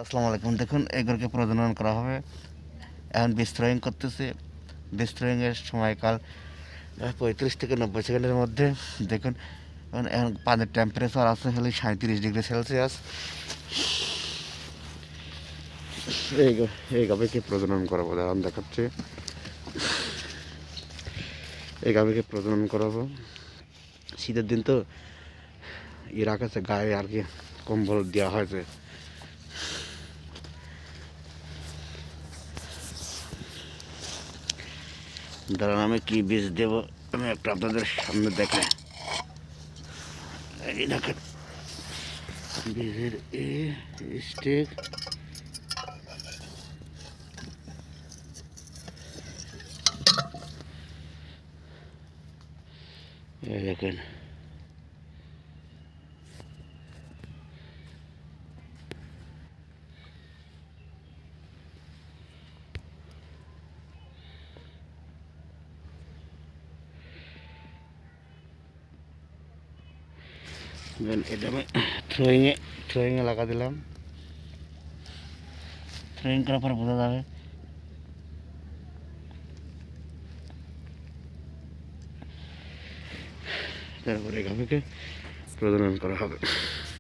আসসালামু আলাইকুম। দেখুন এগুলোকে প্রজনন করা হবে। এখন বীজ থ্রোয়িং করতেছে। বীজ থ্রোয়িংয়ের সময়কাল 35 থেকে 90 সেকেন্ডের মধ্যে। দেখুন এখন পানির টেম্পারেচার আছে হলে 37 ডিগ্রি সেলসিয়াস। এই গাভীকে প্রজনন করাবো, এখন দেখাচ্ছে। এই গাভীকে প্রজনন করাবো। শীতের দিন তো রাখাচ্ছে গায়ে আর কি কম্বল দেওয়া হয়েছে। দাঁড়ান, আমি কি বীজ দেব আমি একটা আপনাদের সামনে দেখাই। এই দেখেন বীজের স্টিক। এই দেখেন এটা আমি থ্রোয়িংয়ে লাগা দিলাম। থ্রোয়িং করার পর বোঝা যাবে। তারপরে গাভীকে প্রজনন করা হবে।